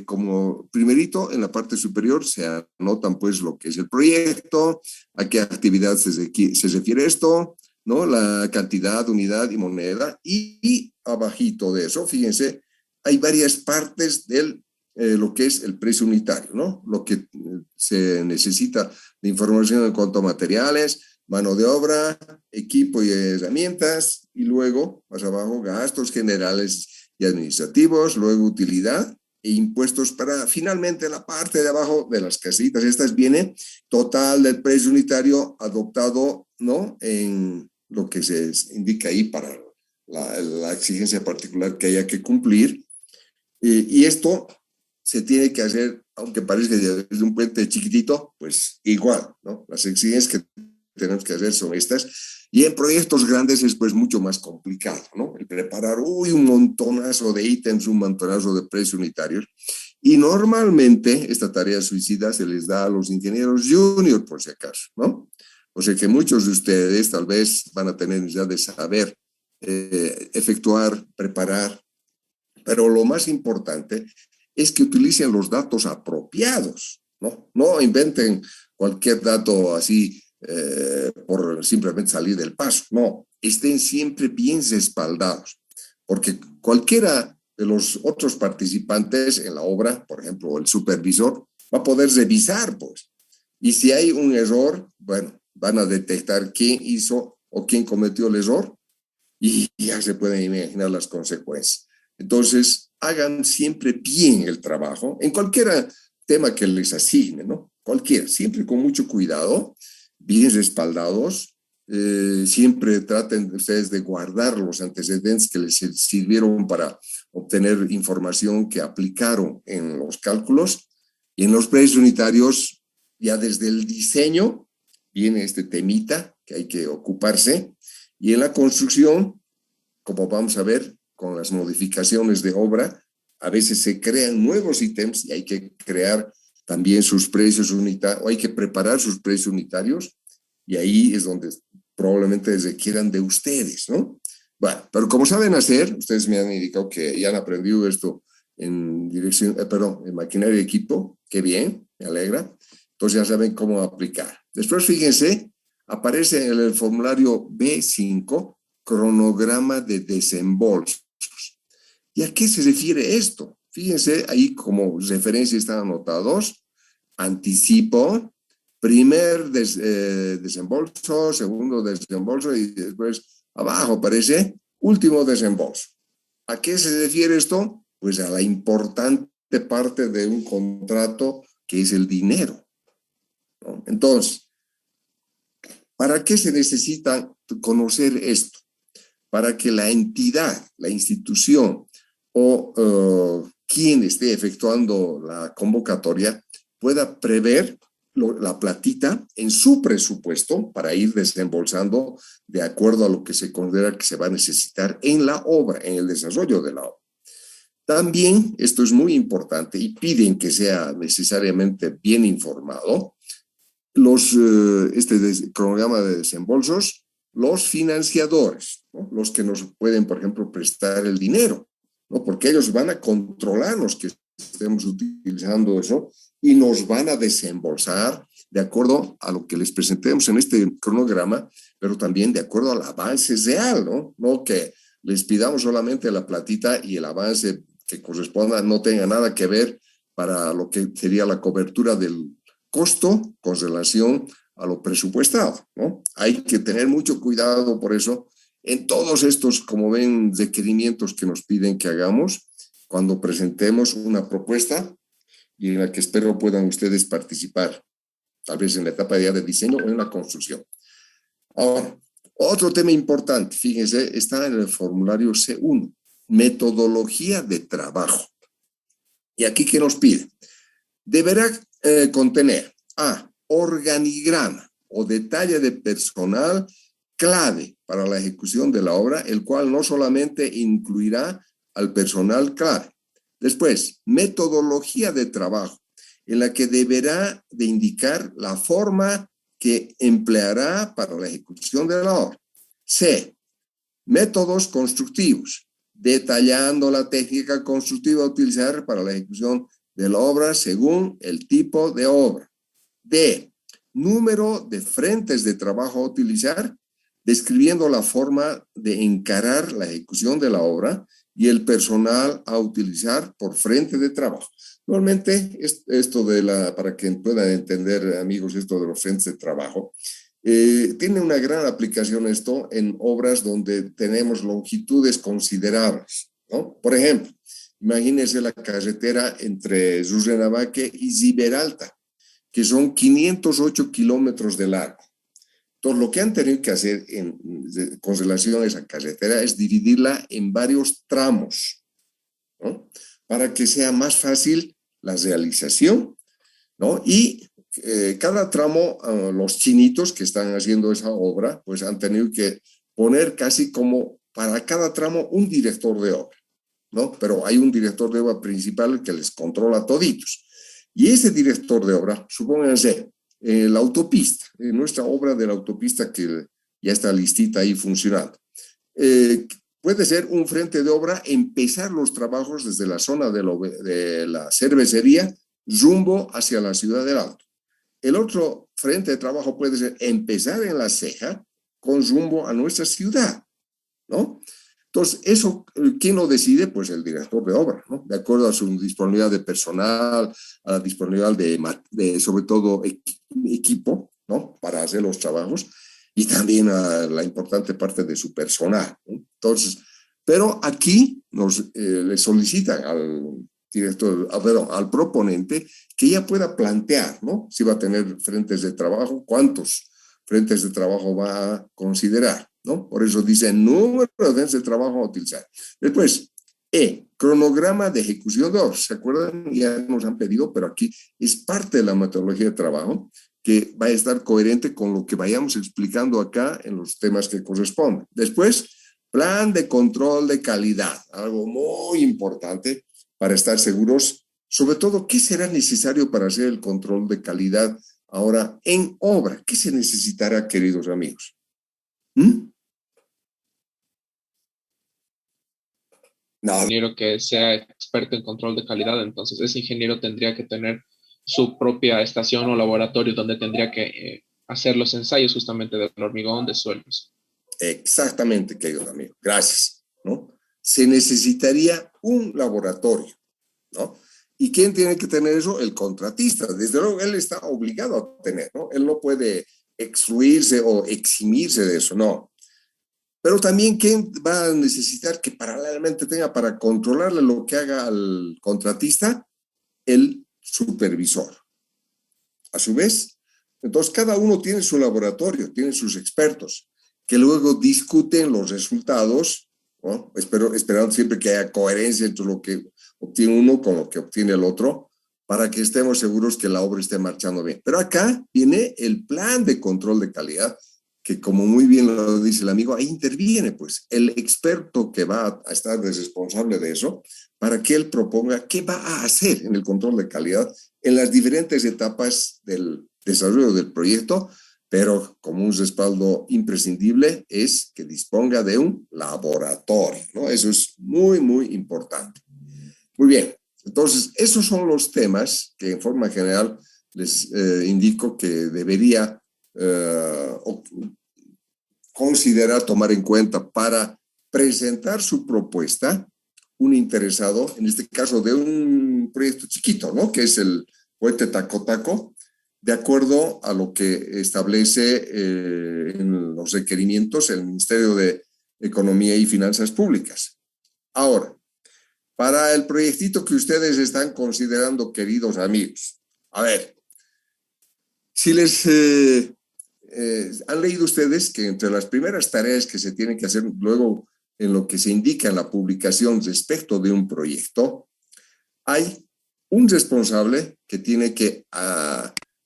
Como primerito, en la parte superior se anotan pues lo que es el proyecto, a qué actividad se refiere esto, ¿no? La cantidad, unidad y moneda, y abajito de eso, fíjense, hay varias partes del lo que es el precio unitario, ¿no? Lo que se necesita de información en cuanto a materiales, mano de obra, equipo y herramientas, y luego, más abajo, gastos generales y administrativos, luego utilidad e impuestos para finalmente la parte de abajo de las casitas. Estas viene total del precio unitario adoptado, ¿no? En lo que se indica ahí para la exigencia particular que haya que cumplir. Y esto se tiene que hacer, aunque parezca desde un puente chiquitito, pues igual, ¿no? Las exigencias que tenemos que hacer son estas. Y en proyectos grandes es pues mucho más complicado, ¿no? El preparar, un montonazo de ítems, un montonazo de precios unitarios. Y normalmente esta tarea suicida se les da a los ingenieros junior, por si acaso, ¿no? O sea que muchos de ustedes tal vez van a tener necesidad de saber efectuar, preparar, pero lo más importante es que utilicen los datos apropiados, ¿no? No inventen cualquier dato así por simplemente salir del paso. No, estén siempre bien respaldados, porque cualquiera de los otros participantes en la obra, por ejemplo, el supervisor, va a poder revisar, pues. Y si hay un error, bueno, van a detectar quién hizo o quién cometió el error y ya se pueden imaginar las consecuencias. Entonces, hagan siempre bien el trabajo en cualquier tema que les asigne, ¿no? Cualquiera, siempre con mucho cuidado, bien respaldados. Siempre traten ustedes de guardar los antecedentes que les sirvieron para obtener información que aplicaron en los cálculos. Y en los precios unitarios, ya desde el diseño, viene este temita que hay que ocuparse. Y en la construcción, como vamos a ver, con las modificaciones de obra, a veces se crean nuevos ítems y hay que crear también sus precios unitarios, o hay que preparar sus precios unitarios, y ahí es donde probablemente requieran de ustedes, ¿no? Bueno, pero como saben hacer, ustedes me han indicado que ya han aprendido esto en en maquinaria y equipo, qué bien, me alegra, entonces ya saben cómo aplicar. Después, fíjense, aparece en el formulario B5, cronograma de desembolsos. ¿Y a qué se refiere esto? Fíjense, ahí como referencia están anotados, anticipo, primer desembolso, segundo desembolso y después abajo aparece último desembolso. ¿A qué se refiere esto? Pues a la importante parte de un contrato que es el dinero, ¿no? Entonces, ¿para qué se necesita conocer esto? Para que la entidad, la institución o quien esté efectuando la convocatoria pueda prever la platita en su presupuesto para ir desembolsando de acuerdo a lo que se considera que se va a necesitar en la obra, en el desarrollo de la obra. También, esto es muy importante y piden que sea necesariamente bien informado, cronograma de desembolsos los financiadores, ¿no? Los que nos pueden, por ejemplo, prestar el dinero, ¿no? Porque ellos van a controlarnos que estemos utilizando eso y nos van a desembolsar de acuerdo a lo que les presentemos en este cronograma, pero también de acuerdo al avance real, ¿no? No que les pidamos solamente la platita y el avance que corresponda no tenga nada que ver para lo que sería la cobertura del costo con relación a lo presupuestado, ¿no? Hay que tener mucho cuidado por eso en todos estos, como ven, requerimientos que nos piden que hagamos cuando presentemos una propuesta y en la que espero puedan ustedes participar, tal vez en la etapa ya de diseño o en la construcción. Ahora, otro tema importante, fíjense, está en el formulario C1, metodología de trabajo. Y aquí, ¿qué nos pide? Deberá contener A, organigrama o detalle de personal clave para la ejecución de la obra, el cual no solamente incluirá al personal clave. Después, metodología de trabajo, en la que deberá de indicar la forma que empleará para la ejecución de la obra. C, métodos constructivos, detallando la técnica constructiva a utilizar para la ejecución de la obra según el tipo de obra. D, número de frentes de trabajo a utilizar, describiendo la forma de encarar la ejecución de la obra y el personal a utilizar por frente de trabajo. Normalmente, esto para que puedan entender, amigos, esto de los frentes de trabajo, tiene una gran aplicación esto en obras donde tenemos longitudes considerables, ¿no? Por ejemplo, imagínense la carretera entre Rurrenabaque y Ziberalta, que son 508 kilómetros de largo. Entonces, lo que han tenido que hacer con relación a esa carretera es dividirla en varios tramos, ¿no? Para que sea más fácil la realización, ¿no? Y cada tramo, los chinitos que están haciendo esa obra, pues han tenido que poner casi como para cada tramo un director de obra, ¿no? Pero hay un director de obra principal que les controla toditos. Y ese director de obra, supónganse, la autopista, nuestra obra de la autopista que ya está listita ahí funcionando. Puede ser un frente de obra, empezar los trabajos desde la zona de la cervecería rumbo hacia la ciudad del Alto. El otro frente de trabajo puede ser empezar en La Ceja con rumbo a nuestra ciudad, ¿no? Entonces, eso, ¿quién lo decide? Pues el director de obra, ¿no? De acuerdo a su disponibilidad de personal, a la disponibilidad de sobre todo, equipo, ¿no? Para hacer los trabajos y también a la importante parte de su personal, ¿no? Entonces, pero aquí le solicitan al director, perdón, al proponente que ya pueda plantear, ¿no? Si va a tener frentes de trabajo, cuántos frentes de trabajo va a considerar, ¿no? Por eso dice número de frentes de trabajo a utilizar. Después, cronograma de ejecución de obras. ¿Se acuerdan? Ya nos han pedido, pero aquí es parte de la metodología de trabajo que va a estar coherente con lo que vayamos explicando acá en los temas que corresponden. Después, plan de control de calidad, algo muy importante para estar seguros, sobre todo, ¿qué será necesario para hacer el control de calidad ahora en obra? ¿Qué se necesitará, queridos amigos? No. Ingeniero que sea experto en control de calidad, entonces ese ingeniero tendría que tener su propia estación o laboratorio donde tendría que hacer los ensayos justamente del hormigón, de suelos. Exactamente, queridos amigos. Gracias, ¿no? Se necesitaría un laboratorio, ¿no? ¿Y quién tiene que tener eso? El contratista. Desde luego, él está obligado a tener, ¿no? Él no puede excluirse o eximirse de eso, no. Pero también, ¿quién va a necesitar que paralelamente tenga para controlarle lo que haga al contratista? El supervisor. A su vez, entonces cada uno tiene su laboratorio, tiene sus expertos, que luego discuten los resultados, ¿no? Esperando siempre que haya coherencia entre lo que obtiene uno con lo que obtiene el otro, para que estemos seguros que la obra esté marchando bien. Pero acá viene el plan de control de calidad, que como muy bien lo dice el amigo, ahí interviene pues el experto que va a estar responsable de eso, para que él proponga qué va a hacer en el control de calidad en las diferentes etapas del desarrollo del proyecto, pero como un respaldo imprescindible es que disponga de un laboratorio, ¿no? Eso es muy, muy importante. Muy bien, entonces esos son los temas que en forma general les indico que debería considerar tomar en cuenta para presentar su propuesta un interesado, en este caso de un proyecto chiquito, ¿no? Que es el puente Taco Taco, de acuerdo a lo que establece en los requerimientos el Ministerio de Economía y Finanzas Públicas. Ahora, para el proyectito que ustedes están considerando, queridos amigos, a ver, si les han leído ustedes que entre las primeras tareas que se tienen que hacer luego en lo que se indica en la publicación respecto de un proyecto, hay un responsable que tiene que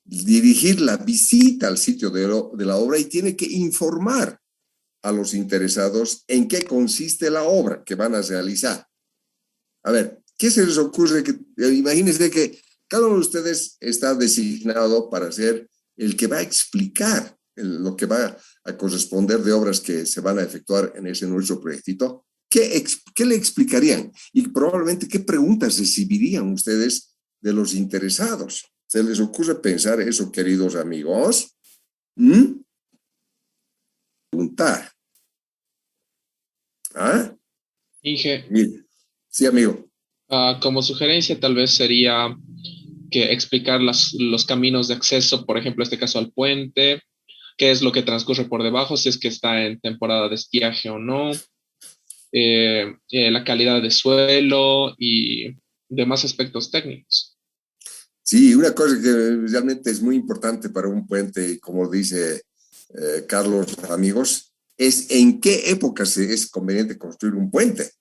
dirigir la visita al sitio de la obra y tiene que informar a los interesados en qué consiste la obra que van a realizar. A ver, ¿qué se les ocurre? Imagínense que cada uno de ustedes está designado para ser el que va a explicar lo que va a corresponder de obras que se van a efectuar en ese nuestro proyectito. ¿Qué le explicarían? Y probablemente, ¿qué preguntas recibirían ustedes de los interesados? ¿Se les ocurre pensar eso, queridos amigos? Preguntar. ¿Ah? Inge, Mire. Sí, amigo. como sugerencia tal vez sería que explicar los caminos de acceso, por ejemplo, en este caso al puente, qué es lo que transcurre por debajo, si es que está en temporada de estiaje o no, la calidad de suelo y demás aspectos técnicos. Sí, una cosa que realmente es muy importante para un puente, como dice Carlos, amigos, es en qué época es conveniente construir un puente,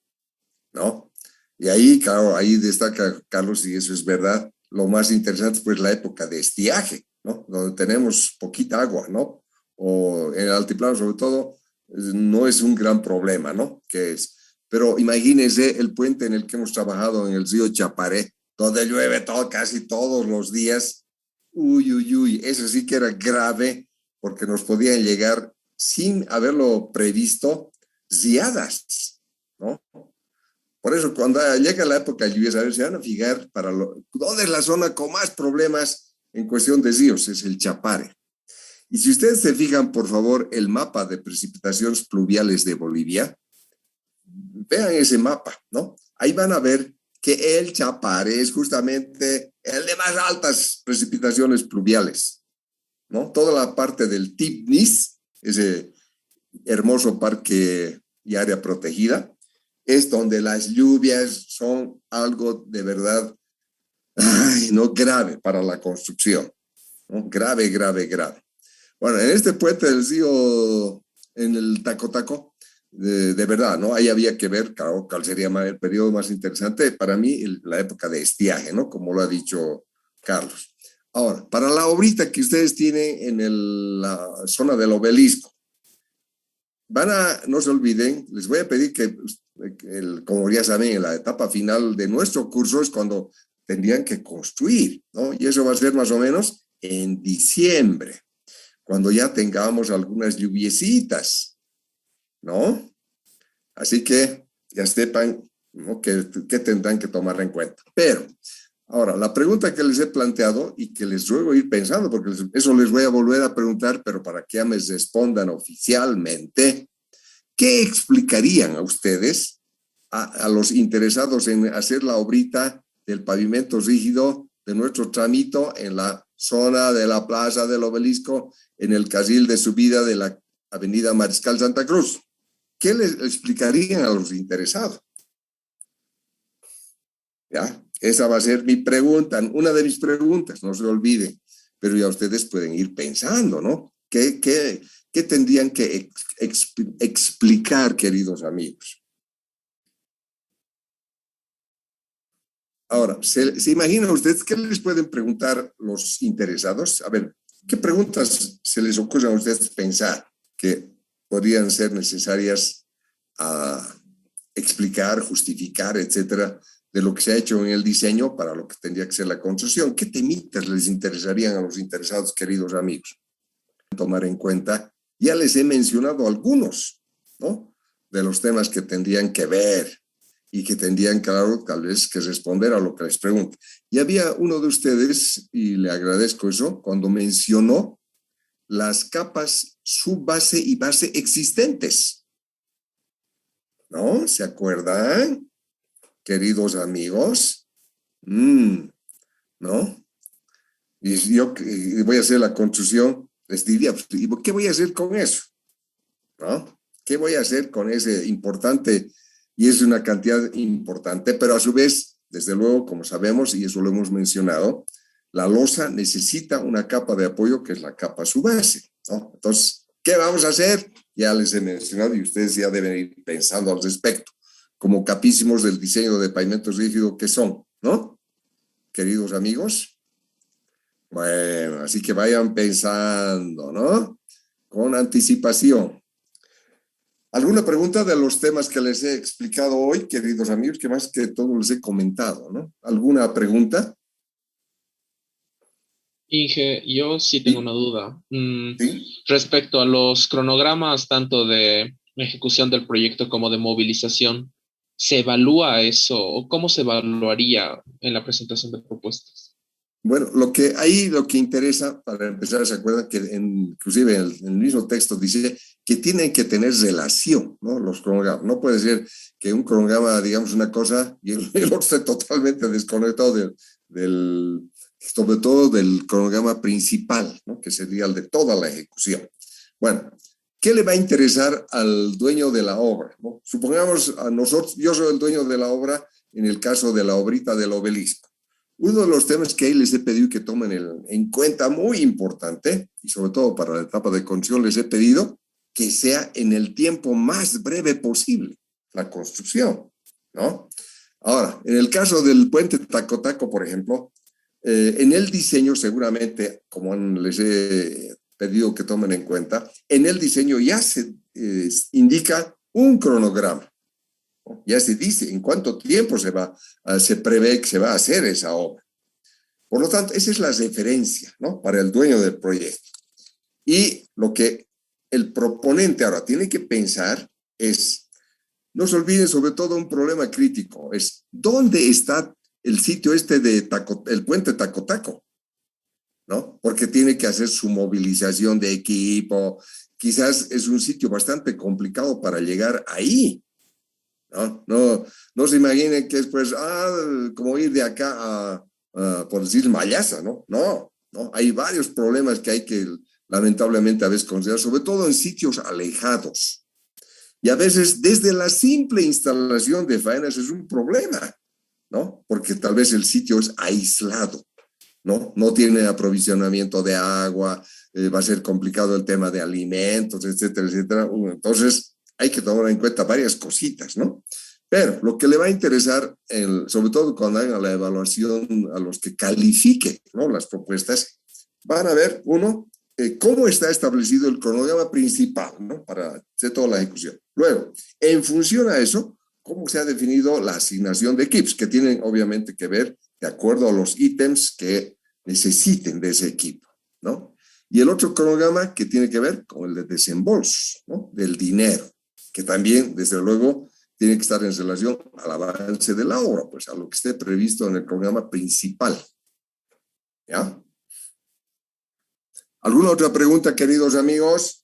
¿no? Y ahí, claro, ahí destaca Carlos, y eso es verdad, lo más interesante es pues la época de estiaje, ¿no? Donde tenemos poquita agua, ¿no? O en el altiplano sobre todo, no es un gran problema, ¿no? Que es, pero imagínense el puente en el que hemos trabajado en el río Chaparé, donde llueve casi todos los días. Uy, uy, uy, eso sí que era grave, porque nos podían llegar, sin haberlo previsto, riadas, ¿no? Por eso, cuando llega la época lluviosa, a ver, se van a fijar dónde es la zona con más problemas en cuestión de ríos, es el Chapare. Y si ustedes se fijan, por favor, el mapa de precipitaciones pluviales de Bolivia, vean ese mapa, ¿no? Ahí van a ver que el Chapare es justamente el de más altas precipitaciones pluviales, ¿no? Toda la parte del Tipnis, ese hermoso parque y área protegida, es donde las lluvias son algo de verdad, no grave para la construcción, ¿no? Grave, grave, grave. Bueno, en este puente del río, en el Taco Taco, de verdad, ¿no? Ahí había que ver, claro, cuál sería el periodo más interesante para mí, la época de estiaje, ¿no? Como lo ha dicho Carlos. Ahora, para la obrita que ustedes tienen en la zona del obelisco, no se olviden, les voy a pedir que, como ya saben, en la etapa final de nuestro curso es cuando tendrían que construir, ¿no? Y eso va a ser más o menos en diciembre, cuando ya tengamos algunas lluviecitas, ¿no? Así que ya sepan, ¿no?, que tendrán que tomar en cuenta. Pero, ahora, la pregunta que les he planteado y que les ruego ir pensando, porque eso les voy a volver a preguntar, pero para que ya me respondan oficialmente, ¿qué explicarían a ustedes, a los interesados en hacer la obrita del pavimento rígido de nuestro tramito en la zona de la Plaza del Obelisco, en el carril de subida de la Avenida Mariscal Santa Cruz? ¿Qué les explicarían a los interesados? ¿Ya? Esa va a ser mi pregunta, una de mis preguntas, no se olviden, pero ya ustedes pueden ir pensando, ¿no? ¿Qué tendrían que explicar, queridos amigos? Ahora, ¿se imaginan ustedes qué les pueden preguntar los interesados? A ver, ¿qué preguntas se les ocurren a ustedes pensar que podrían ser necesarias a explicar, justificar, etcétera, de lo que se ha hecho en el diseño para lo que tendría que ser la construcción? ¿Qué temitas les interesarían a los interesados, queridos amigos? tomar en cuenta. Ya les he mencionado algunos, ¿no? De los temas que tendrían que ver y que tendrían, claro, tal vez que responder a lo que les pregunto. Y había uno de ustedes, y le agradezco eso, cuando mencionó las capas subbase y base existentes. ¿No? ¿Se acuerdan, queridos amigos? ¿No? Y yo voy a hacer la construcción, les diría, pues, ¿qué voy a hacer con eso? ¿No? ¿Qué voy a hacer con ese importante? Y es una cantidad importante, pero a su vez, desde luego, como sabemos, y eso lo hemos mencionado, la losa necesita una capa de apoyo que es la capa subbase, ¿no? Entonces, ¿qué vamos a hacer? Ya les he mencionado y ustedes ya deben ir pensando al respecto, como capísimos del diseño de pavimentos rígidos que son, ¿no? Queridos amigos. Bueno, así que vayan pensando, ¿no? Con anticipación. ¿Alguna pregunta de los temas que les he explicado hoy, queridos amigos, que más que todo les he comentado, ¿no? ¿Alguna pregunta? Inge, yo sí tengo una duda. ¿Sí? Respecto a los cronogramas, tanto de ejecución del proyecto como de movilización, ¿se evalúa eso o cómo se evaluaría en la presentación de propuestas? Bueno, lo que interesa, para empezar, se acuerdan que inclusive en el mismo texto dice que tienen que tener relación, ¿no? Los cronogramas. No puede ser que un cronograma, digamos, una cosa y el otro esté totalmente desconectado sobre todo del cronograma principal, ¿no? Que sería el de toda la ejecución. Bueno, ¿qué le va a interesar al dueño de la obra, ¿no? Supongamos a nosotros, yo soy el dueño de la obra en el caso de la obrita del obelisco. Uno de los temas que ahí les he pedido que tomen en cuenta, muy importante, y sobre todo para la etapa de construcción, les he pedido que sea en el tiempo más breve posible la construcción, ¿no? Ahora, en el caso del puente Tacotaco, por ejemplo, en el diseño seguramente, como les he pedido que tomen en cuenta, en el diseño ya se indica un cronograma. Ya se dice en cuánto tiempo se prevé que se va a hacer esa obra. Por lo tanto, esa es la referencia, ¿no? Para el dueño del proyecto. Y lo que el proponente ahora tiene que pensar es, no se olviden sobre todo un problema crítico, es ¿dónde está el sitio el puente Tacotaco? ¿No? Porque tiene que hacer su movilización de equipo, quizás es un sitio bastante complicado para llegar ahí. No se imaginen que es pues, como ir de acá por decir Mayasa, ¿no? No, hay varios problemas que hay que lamentablemente a veces considerar, sobre todo en sitios alejados. Y a veces desde la simple instalación de faenas es un problema, ¿no? Porque tal vez el sitio es aislado, ¿no? No tiene aprovisionamiento de agua, va a ser complicado el tema de alimentos, etcétera, etcétera. Entonces, hay que tomar en cuenta varias cositas, ¿no? Pero lo que le va a interesar, sobre todo cuando hagan la evaluación a los que califiquen, ¿no? Las propuestas, van a ver, uno, cómo está establecido el cronograma principal, ¿no? Para hacer toda la ejecución. Luego, en función a eso, cómo se ha definido la asignación de equipos, que tienen obviamente que ver de acuerdo a los ítems que necesiten de ese equipo, ¿no? Y el otro cronograma que tiene que ver con el de desembolsos, ¿no? Del dinero, que también, desde luego, tiene que estar en relación al avance de la obra, pues a lo que esté previsto en el cronograma principal. ¿Ya? ¿Alguna otra pregunta, queridos amigos?